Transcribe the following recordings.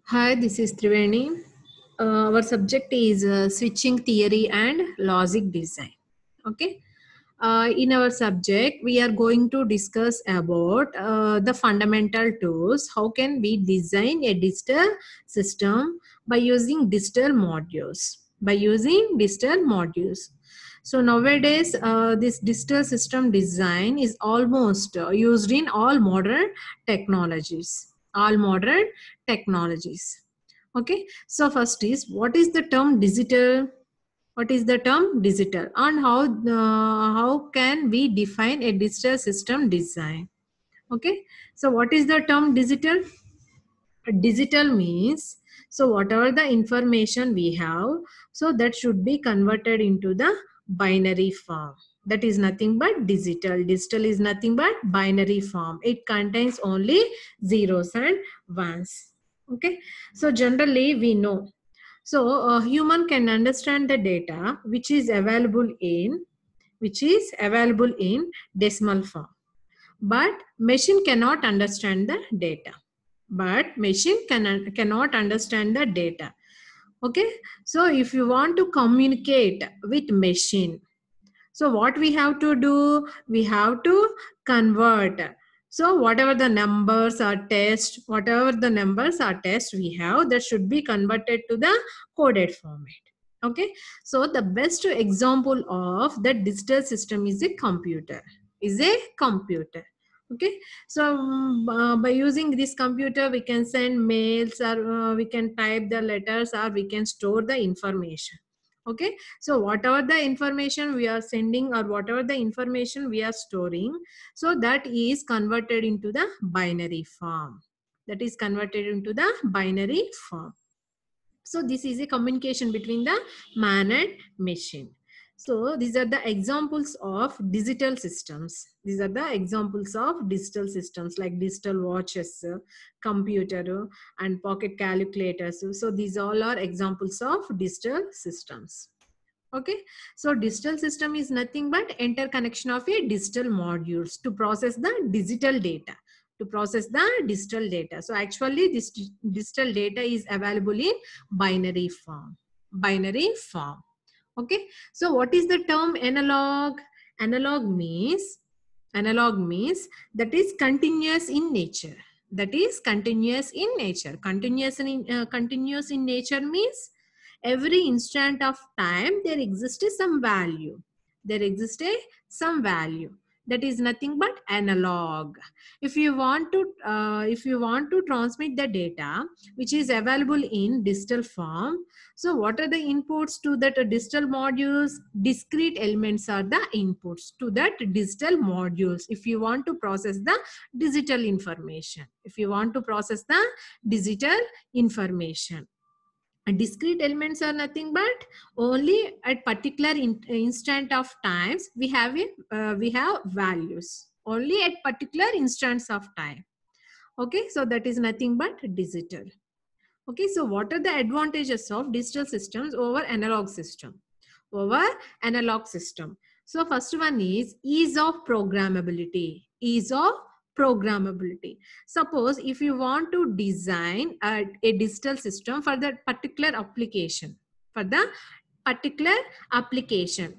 Hi, this is Triveni. Our subject is switching theory and logic design. Okay. In our subject, we are going to discuss about the fundamental tools. How can we design a digital system by using digital modules? By using digital modules. So nowadays, this digital system design is almost used in all modern technologies. All modern technologies. Okay, so first is what is the term digital? What is the term digital, and how can we define a digital system design? Okay, so what is the term digital? Digital means, so whatever the information we have, so that should be converted into the binary form. That is nothing but digital. Digital is nothing but binary form. It contains only zeros and ones. Okay, so generally we know, so a human can understand the data which is available in decimal form, but machine cannot understand the data. But machine cannot understand the data. Okay, so if you want to communicate with machine, so what we have to do, we have to convert. So whatever the numbers are test, we have, that should be converted to the coded format. Okay, so the best example of the digital system is a computer. Is a computer. Okay, so by using this computer, we can send mails, or we can type the letters, or we can store the information. Okay, so whatever the information we are sending, or whatever the information we are storing, so that is converted into the binary form. That is converted into the binary form. So this is a communication between the man and machine. So these are the examples of digital systems. These are the examples of digital systems, like digital watches, computer, and pocket calculators. So these all are examples of digital systems. Okay, so digital system is nothing but interconnection of a digital modules to process the digital data. So actually this digital data is available in binary form. Binary form. Okay, so what is the term analog? Analog means that is continuous in nature. That is continuous in nature. Continuous in nature means every instant of time there exists some value. There exists some value. That is nothing but analog. If you want to transmit the data which is available in digital form, so what are the inputs to that digital modules? Discrete elements are the inputs to that digital modules. If you want to process the digital information, discrete elements are nothing but only at particular instant of times we have values only at particular instance of time. Okay, so that is nothing but digital. Okay, so what are the advantages of digital systems over analog system? So first one is ease of programmability. Suppose if you want to design a digital system for that particular application,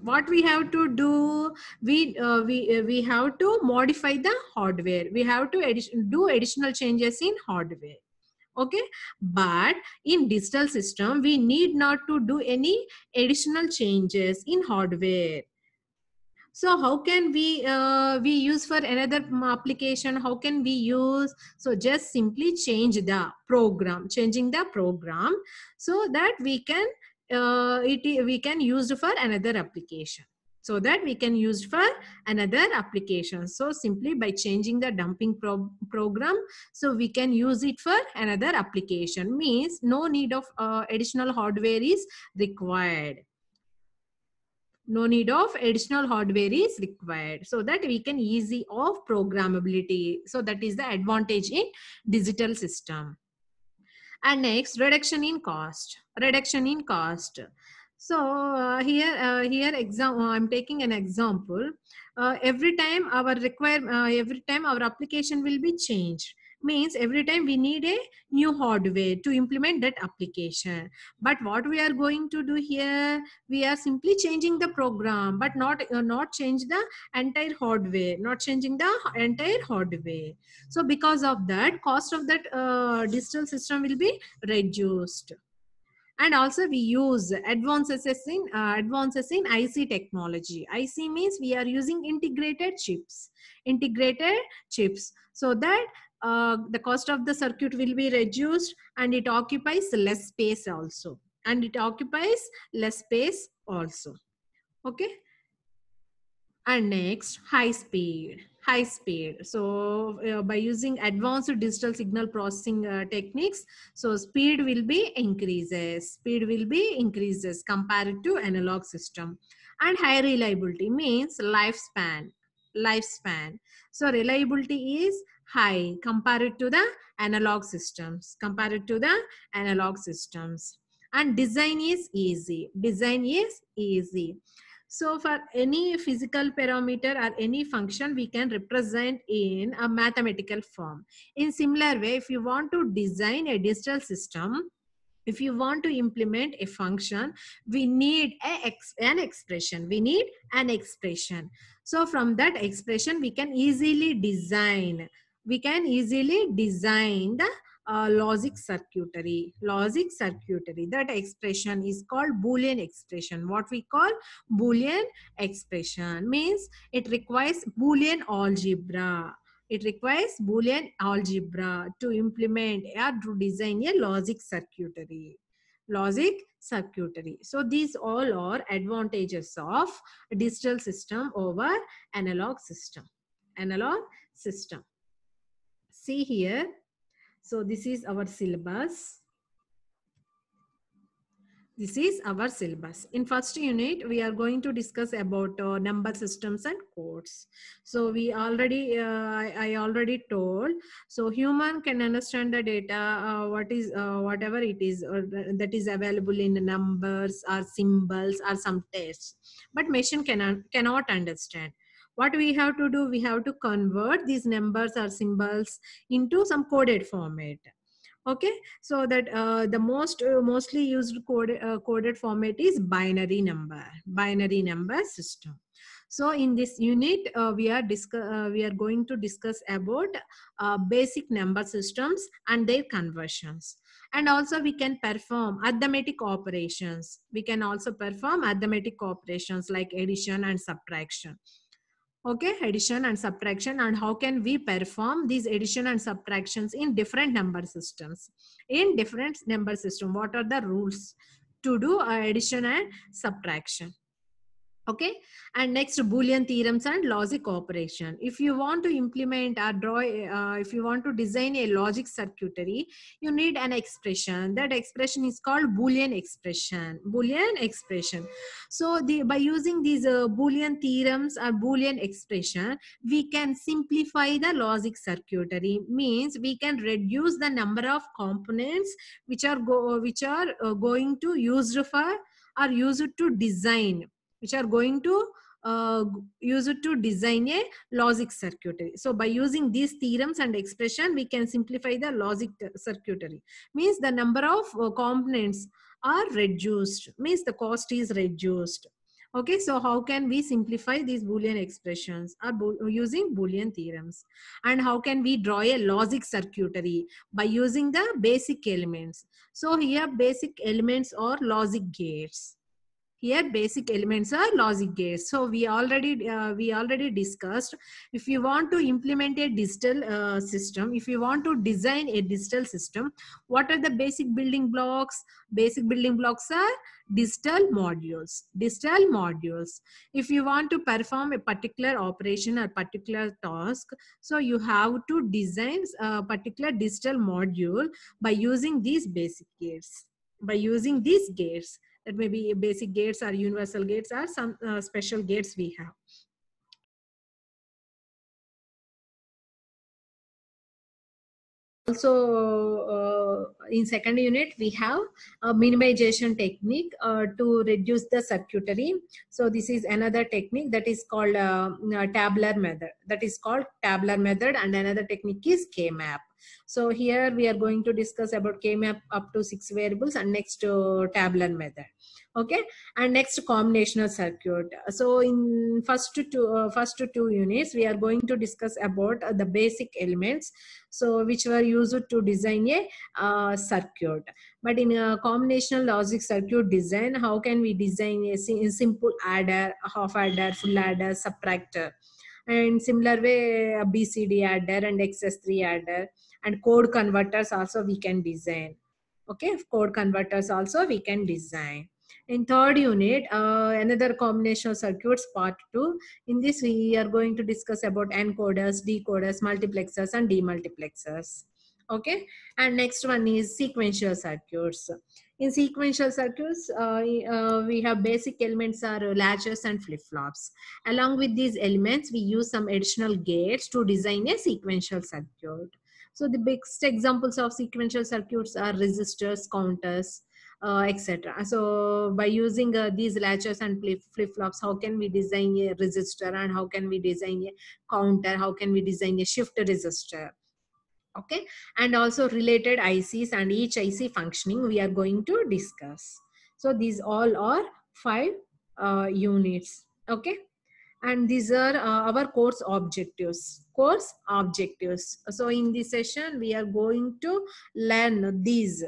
what we have to do, we have to modify the hardware. We have to do additional changes in hardware. Okay, but in digital system we need not to do any additional changes in hardware. So how can we use for another application? How can we use? So just simply changing the program, so that we can we can use for another application. So simply by changing the dumping program, so we can use it for another application. Means no need of additional hardware is required. So that we can easy of programmability. So that is the advantage in digital system. And next, reduction in cost. So I'm taking an example. Every time our application will be changed, means every time we need a new hardware to implement that application. But what we are going to do here, we are simply changing the program, but not change the entire hardware, not changing the entire hardware. So because of that, cost of that digital system will be reduced. And also we use advances in IC technology. IC means we are using integrated chips, so that the cost of the circuit will be reduced, and it occupies less space also, okay. And next, high speed. So by using advanced digital signal processing techniques, so speed will be increases compared to analog system. And high reliability means lifespan. So reliability is high compared to the analog systems. And design is easy. So for any physical parameter or any function, we can represent in a mathematical form. In similar way, if you want to design a digital system, if you want to implement a function, we need an expression. So from that expression, we can easily design the logic circuitry. That expression is called Boolean expression. What we call Boolean expression means it requires Boolean algebra. To implement or to design a logic circuitry. So these all are advantages of digital system over analog system. See here. So this is our syllabus. In first unit, we are going to discuss about number systems and codes. So I already told. So human can understand the data, whatever it is, or that is available in numbers or symbols or some text. But machine cannot understand. What we have to do, we have to convert these numbers or symbols into some coded format. Okay, so that the mostly used coded format is binary number system. So in this unit, we are going to discuss about basic number systems and their conversions. And also we can perform arithmetic operations. Like addition and subtraction. Okay, addition and subtraction, and how can we perform these addition and subtractions in different number systems. What are the rules to do addition and subtraction? Okay, and next, Boolean theorems and logic operation. If you want to implement or draw, if you want to design a logic circuitry, you need an expression. That expression is called Boolean expression. So by using these Boolean theorems or Boolean expression, we can simplify the logic circuitry. Means we can reduce the number of components which are going to used for or used to design use it to design a logic circuitry. So by using these theorems and expression, we can simplify the logic circuitry. Means the number of components are reduced, means the cost is reduced. Okay, so how can we simplify these Boolean expressions using Boolean theorems? And how can we draw a logic circuitry? By using the basic elements. So here basic elements are logic gates. So we already discussed, if you want to implement a digital system, if you want to design a digital system, what are the basic building blocks? Basic building blocks are digital modules. If you want to perform a particular operation or particular task, so you have to design a particular digital module by using these basic gates. That may be basic gates or universal gates or some special gates we have. Also, in second unit, we have a minimization technique to reduce the circuitry. So this is another technique that is called tabular method. And another technique is K-map. So here we are going to discuss about K-map up to 6 variables and next tabular method. Okay, and next combinational circuit. So in first two units we are going to discuss about the basic elements, so which were used to design a circuit. But in a combinational logic circuit design, how can we design a simple adder, half adder, full adder, subtractor, and similar way a BCD adder and XS3 adder, and code converters also we can design. Okay, code converters also we can design. In third unit, another combinational circuits part 2. In this we are going to discuss about encoders, decoders, multiplexers and demultiplexers. Okay, and next one is sequential circuits. In sequential circuits, we have basic elements are latches and flip-flops. Along with these elements, we use some additional gates to design a sequential circuit. So the biggest examples of sequential circuits are resistors, counters, etc. So by using these latches and flip-flops, how can we design a resistor, and how can we design a counter, how can we design a shift resistor? Okay, and also related ICs and each IC functioning we are going to discuss. So these all are 5 units. Okay, and these are our course objectives. So in this session we are going to learn these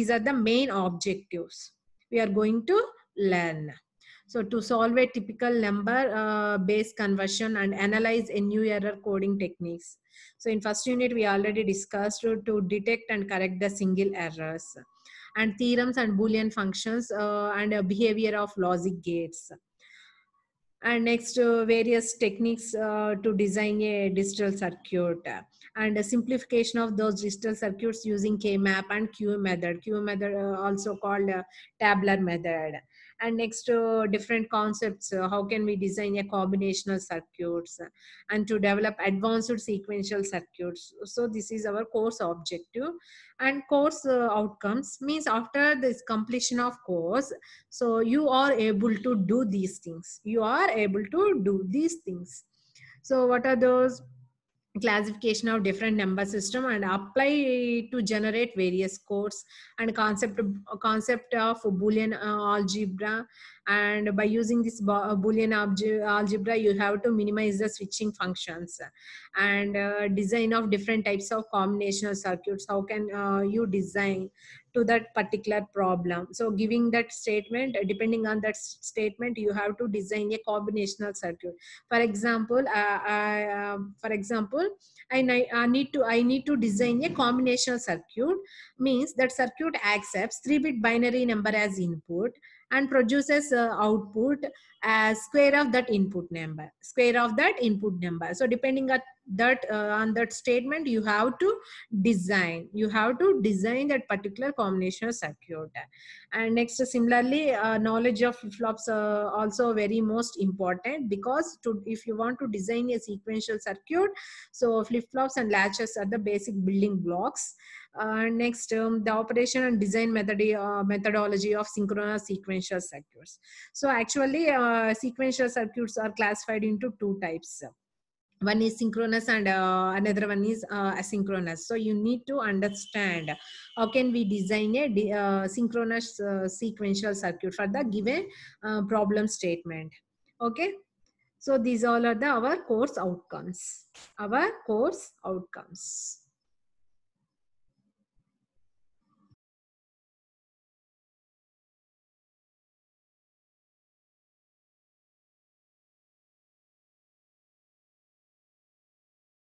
are the main objectives we are going to learn. So to solve a typical number base conversion and analyze NU error coding techniques. So in first unit we already discussed to detect and correct the single errors, and theorems and Boolean functions and behavior of logic gates. And next various techniques to design a digital circuit, and a simplification of those digital circuits using K-map and Q method. Q method also called tabular method. And next different concepts, how can we design a combinational circuits, and to develop advanced sequential circuits. So this is our course objective. And course outcomes means after this completion of course, so you are able to do these things, so what are those? Classification of different number system and apply to generate various codes, and concept of Boolean algebra. And by using this Boolean algebra, you have to minimize the switching functions, and design of different types of combinational circuits. How can you design to that particular problem? So giving that statement, depending on that statement, you have to design a combinational circuit. For example, I need to design a combinational circuit. Means that circuit accepts 3-bit binary number as input and produces output as square of that input number. So depending on that statement, you have to design that particular combinational circuit. And next, similarly, knowledge of flip-flops also very most important, because if you want to design a sequential circuit, so flip-flops and latches are the basic building blocks. Next, the operation and design methodology of synchronous sequential circuits. So actually, sequential circuits are classified into 2 types. One is synchronous and another one is asynchronous. So you need to understand how can we design a synchronous sequential circuit for the given problem statement. Okay, so these all are our course outcomes.